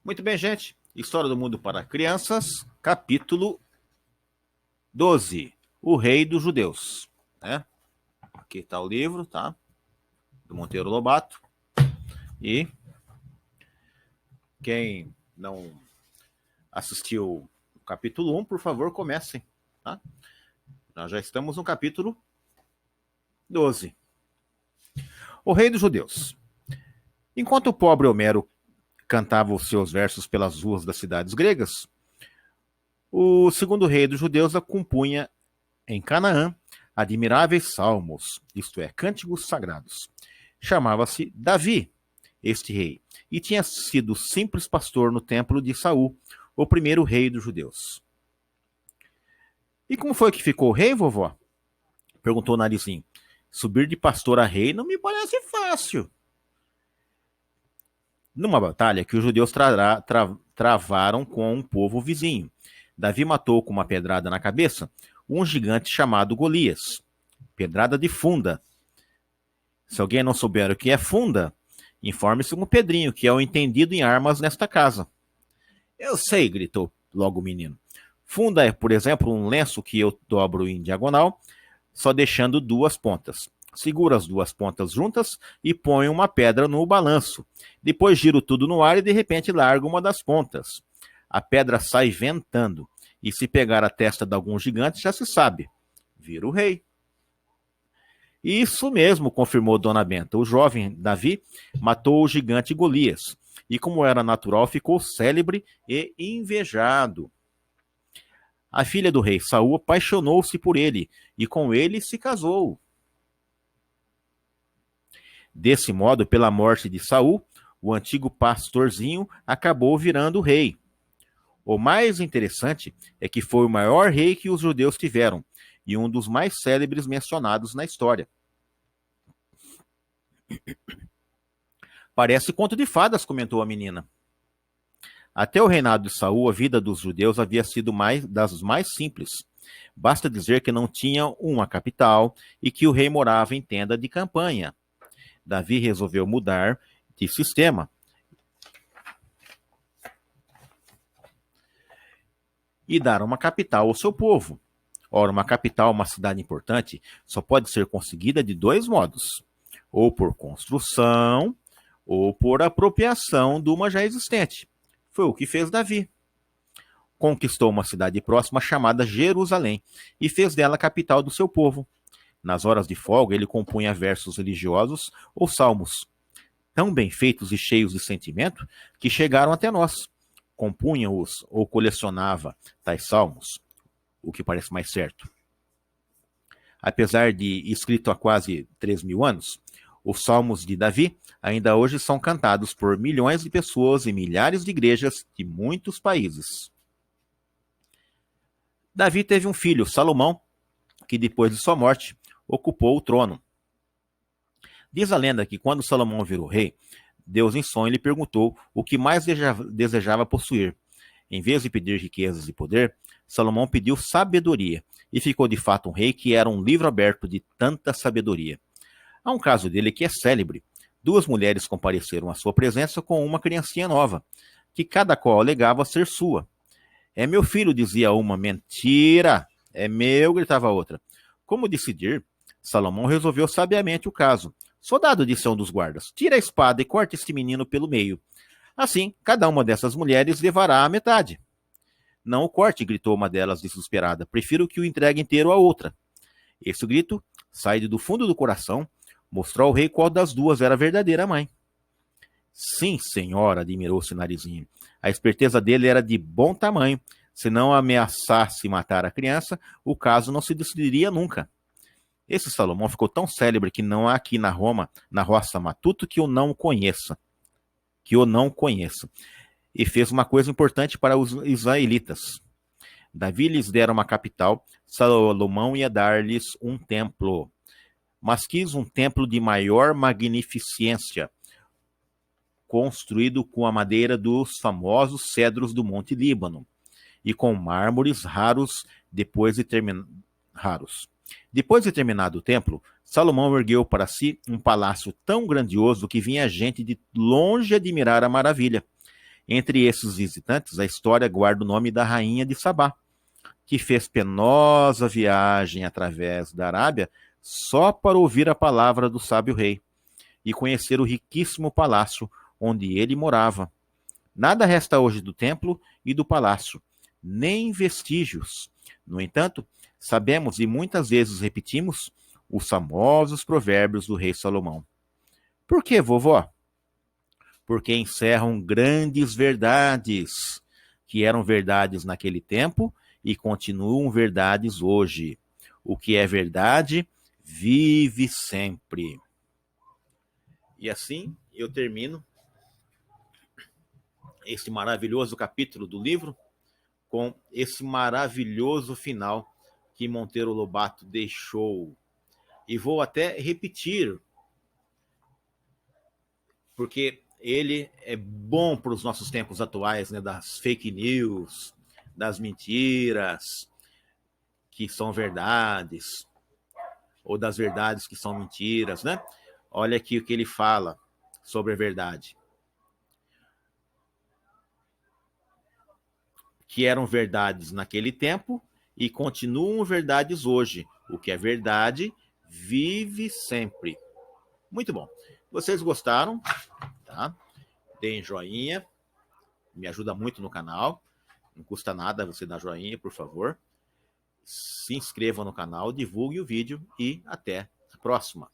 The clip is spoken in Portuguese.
Muito bem, gente. História do Mundo para Crianças, capítulo 12. O Rei dos Judeus. Né? Aqui está o livro, tá? Do Monteiro Lobato. E quem não assistiu o capítulo 1, por favor, comecem. Tá? Nós já estamos no capítulo 12. O Rei dos Judeus. Enquanto o pobre Homero cantava os seus versos pelas ruas das cidades gregas, o segundo rei dos judeus compunha em Canaã admiráveis salmos, isto é, cânticos sagrados. Chamava-se Davi, este rei, e tinha sido simples pastor no templo de Saul, o primeiro rei dos judeus. E como foi que ficou rei, vovó? Perguntou o Narizinho. Subir de pastor a rei não me parece fácil. Numa batalha que os judeus travaram com um povo vizinho, Davi matou com uma pedrada na cabeça um gigante chamado Golias. Pedrada de funda. Se alguém não souber o que é funda, informe-se com o Pedrinho, que é o entendido em armas nesta casa. Eu sei, gritou logo o menino. Funda é, por exemplo, um lenço que eu dobro em diagonal, só deixando duas pontas. Seguro as duas pontas juntas e ponho uma pedra no balanço. Depois giro tudo no ar e de repente largo uma das pontas. A pedra sai ventando. E se pegar a testa de algum gigante, já se sabe. Vira o rei. Isso mesmo, confirmou Dona Benta. O jovem Davi matou o gigante Golias. E como era natural, ficou célebre e invejado. A filha do rei Saul apaixonou-se por ele e com ele se casou. Desse modo, pela morte de Saul, o antigo pastorzinho acabou virando rei. O mais interessante é que foi o maior rei que os judeus tiveram e um dos mais célebres mencionados na história. Parece conto de fadas, comentou a menina. Até o reinado de Saul, a vida dos judeus havia sido das mais simples. Basta dizer que não tinham uma capital e que o rei morava em tenda de campanha. Davi resolveu mudar de sistema e dar uma capital ao seu povo. Ora, uma capital, uma cidade importante, só pode ser conseguida de dois modos: ou por construção, ou por apropriação de uma já existente. Foi o que fez Davi. Conquistou uma cidade próxima chamada Jerusalém e fez dela a capital do seu povo. Nas horas de folga, ele compunha versos religiosos ou salmos, tão bem feitos e cheios de sentimento que chegaram até nós. Compunha-os ou colecionava tais salmos, o que parece mais certo. Apesar de escrito há quase 3.000 anos, os salmos de Davi ainda hoje são cantados por milhões de pessoas em milhares de igrejas de muitos países. Davi teve um filho, Salomão, que depois de sua morte ocupou o trono. Diz a lenda que quando Salomão virou rei, Deus em sonho lhe perguntou o que mais desejava possuir. Em vez de pedir riquezas e poder, Salomão pediu sabedoria e ficou de fato um rei que era um livro aberto de tanta sabedoria. Há um caso dele que é célebre. Duas mulheres compareceram à sua presença com uma criancinha nova, que cada qual alegava ser sua. É meu filho, dizia uma. Mentira! É meu, gritava a outra. Como decidir? Salomão resolveu sabiamente o caso. Soldado, disse um dos guardas, tira a espada e corta este menino pelo meio. Assim, cada uma dessas mulheres levará a metade. Não o corte, gritou uma delas desesperada. Prefiro que o entregue inteiro a outra. Esse grito, saído do fundo do coração, mostrou ao rei qual das duas era a verdadeira mãe. Sim, senhora, admirou-se Narizinho. A esperteza dele era de bom tamanho. Se não ameaçasse matar a criança, o caso não se decidiria nunca. Esse Salomão ficou tão célebre que não há aqui na roça matuto que o não conheça. E fez uma coisa importante para os israelitas. Davi lhes dera uma capital, Salomão ia dar-lhes um templo. Mas quis um templo de maior magnificência, construído com a madeira dos famosos cedros do Monte Líbano, e com mármores raros. Depois de terminado o templo, Salomão ergueu para si um palácio tão grandioso que vinha gente de longe admirar a maravilha. Entre esses visitantes, a história guarda o nome da rainha de Sabá, que fez penosa viagem através da Arábia só para ouvir a palavra do sábio rei e conhecer o riquíssimo palácio onde ele morava. Nada resta hoje do templo e do palácio, nem vestígios. No entanto, sabemos e muitas vezes repetimos os famosos provérbios do rei Salomão. Por que, vovó? Porque encerram grandes verdades, que eram verdades naquele tempo e continuam verdades hoje. O que é verdade vive sempre. E assim eu termino esse maravilhoso capítulo do livro com esse maravilhoso final que Monteiro Lobato deixou. E vou até repetir, porque ele é bom para os nossos tempos atuais, né, das fake news, das mentiras que são verdades, ou das verdades que são mentiras, né? Olha aqui o que ele fala sobre a verdade. Que eram verdades naquele tempo e continuam verdades hoje. O que é verdade vive sempre. Muito bom. Vocês gostaram? Tá? Deem joinha, me ajuda muito no canal. Não custa nada você dar joinha, por favor. Se inscreva no canal, divulgue o vídeo e até a próxima.